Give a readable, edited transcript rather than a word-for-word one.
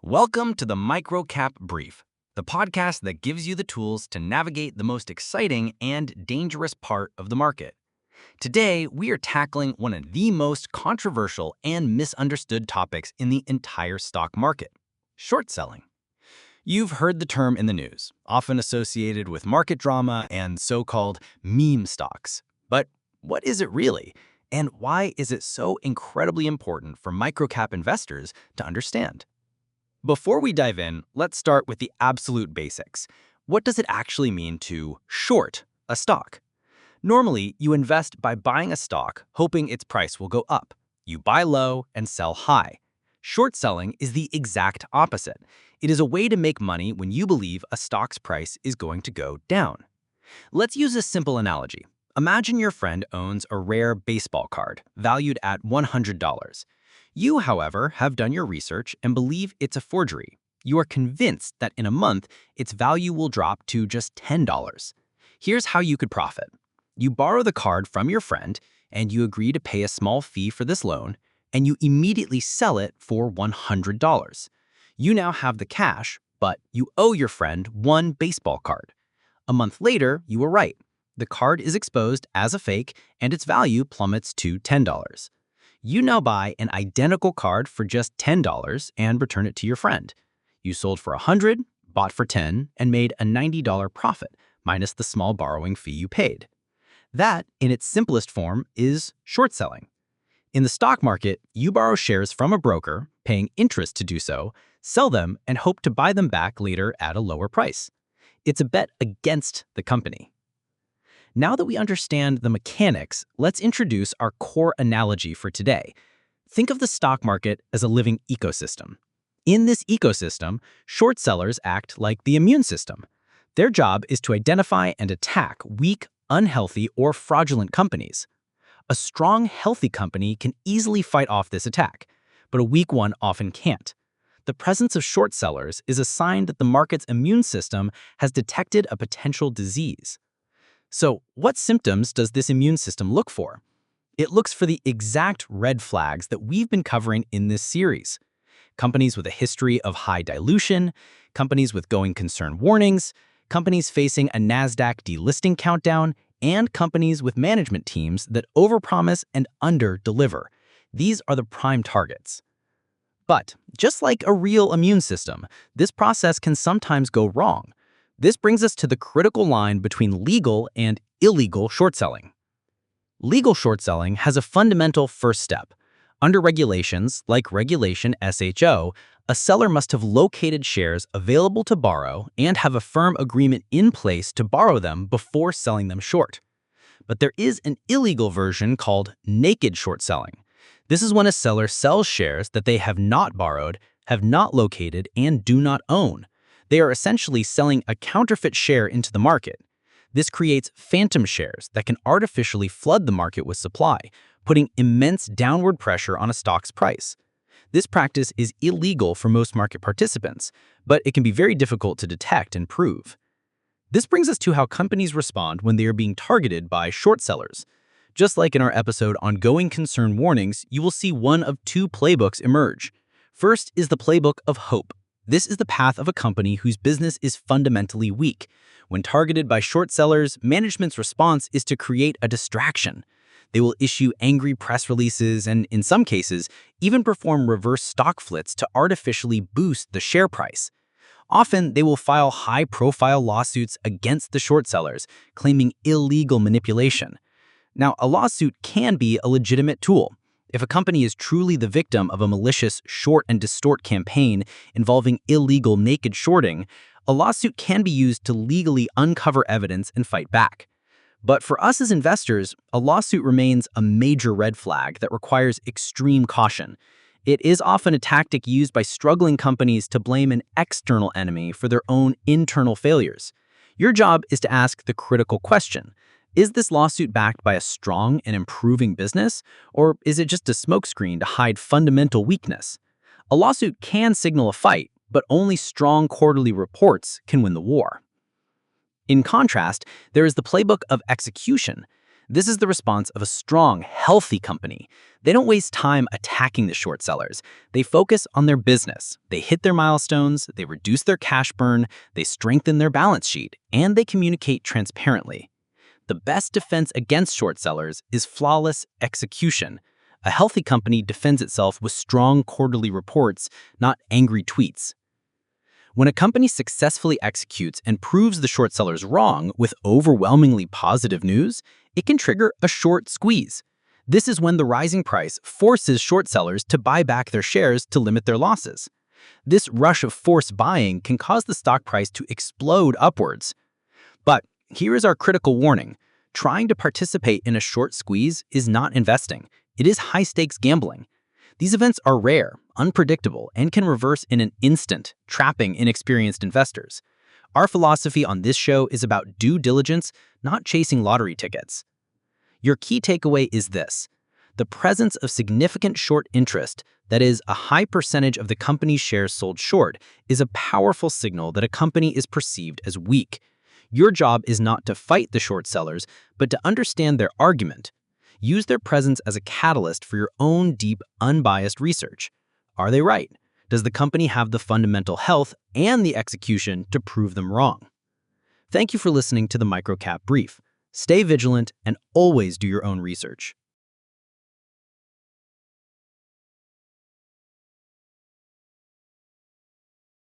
Welcome to the Microcap Brief, the podcast that gives you the tools to navigate the most exciting and dangerous part of the market. Today, we are tackling one of the most controversial and misunderstood topics in the entire stock market: short selling. You've heard the term in the news, often associated with market drama and so-called meme stocks. But what is it really? And why is it so incredibly important for microcap investors to understand? Before we dive in, let's start with the absolute basics. What does it actually mean to short a stock? Normally, you invest by buying a stock, hoping its price will go up. You buy low and sell high. Short selling is the exact opposite. It is a way to make money when you believe a stock's price is going to go down. Let's use a simple analogy. Imagine your friend owns a rare baseball card, valued at $100. You, however, have done your research and believe it's a forgery. You are convinced that in a month, its value will drop to just $10. Here's how you could profit. You borrow the card from your friend, and you agree to pay a small fee for this loan, and you immediately sell it for $100. You now have the cash, but you owe your friend one baseball card. A month later, you were right. The card is exposed as a fake, and its value plummets to $10. You now buy an identical card for just $10 and return it to your friend. You sold for $100, bought for $10, and made a $90 profit, minus the small borrowing fee you paid. That, in its simplest form, is short selling. In the stock market, you borrow shares from a broker, paying interest to do so, sell them, and hope to buy them back later at a lower price. It's a bet against the company. Now that we understand the mechanics, let's introduce our core analogy for today. Think of the stock market as a living ecosystem. In this ecosystem, short sellers act like the immune system. Their job is to identify and attack weak, unhealthy, or fraudulent companies. A strong, healthy company can easily fight off this attack, but a weak one often can't. The presence of short sellers is a sign that the market's immune system has detected a potential disease. So, what symptoms does this immune system look for? It looks for the exact red flags that we've been covering in this series. Companies with a history of high dilution, companies with going concern warnings, companies facing a NASDAQ delisting countdown, and companies with management teams that overpromise and under-deliver. These are the prime targets. But, just like a real immune system, this process can sometimes go wrong. This brings us to the critical line between legal and illegal short selling. Legal short selling has a fundamental first step. Under regulations, like Regulation SHO, a seller must have located shares available to borrow and have a firm agreement in place to borrow them before selling them short. But there is an illegal version called naked short selling. This is when a seller sells shares that they have not borrowed, have not located, and do not own. They are essentially selling a counterfeit share into the market. This creates phantom shares that can artificially flood the market with supply, putting immense downward pressure on a stock's price. This practice is illegal for most market participants, but it can be very difficult to detect and prove. This brings us to how companies respond when they are being targeted by short sellers. Just like in our episode on going concern warnings, you will see one of two playbooks emerge. First is the Playbook of Hope. This is the path of a company whose business is fundamentally weak. When targeted by short sellers, management's response is to create a distraction. They will issue angry press releases and, in some cases, even perform reverse stock flits to artificially boost the share price. Often, they will file high-profile lawsuits against the short sellers, claiming illegal manipulation. Now, a lawsuit can be a legitimate tool. If a company is truly the victim of a malicious short and distort campaign involving illegal naked shorting, a lawsuit can be used to legally uncover evidence and fight back. But for us as investors, a lawsuit remains a major red flag that requires extreme caution. It is often a tactic used by struggling companies to blame an external enemy for their own internal failures. Your job is to ask the critical question: is this lawsuit backed by a strong and improving business, or is it just a smokescreen to hide fundamental weakness? A lawsuit can signal a fight, but only strong quarterly reports can win the war. In contrast, there is the Playbook of Execution. This is the response of a strong, healthy company. They don't waste time attacking the short sellers. They focus on their business. They hit their milestones, they reduce their cash burn, they strengthen their balance sheet, and they communicate transparently. The best defense against short sellers is flawless execution. A healthy company defends itself with strong quarterly reports, not angry tweets. When a company successfully executes and proves the short sellers wrong with overwhelmingly positive news, it can trigger a short squeeze. This is when the rising price forces short sellers to buy back their shares to limit their losses. This rush of forced buying can cause the stock price to explode upwards. But here is our critical warning. Trying to participate in a short squeeze is not investing. It is high-stakes gambling. These events are rare, unpredictable, and can reverse in an instant, trapping inexperienced investors. Our philosophy on this show is about due diligence, not chasing lottery tickets. Your key takeaway is this. The presence of significant short interest, that is, a high percentage of the company's shares sold short, is a powerful signal that a company is perceived as weak. Your job is not to fight the short sellers, but to understand their argument. Use their presence as a catalyst for your own deep, unbiased research. Are they right? Does the company have the fundamental health and the execution to prove them wrong? Thank you for listening to the Microcap Brief. Stay vigilant and always do your own research.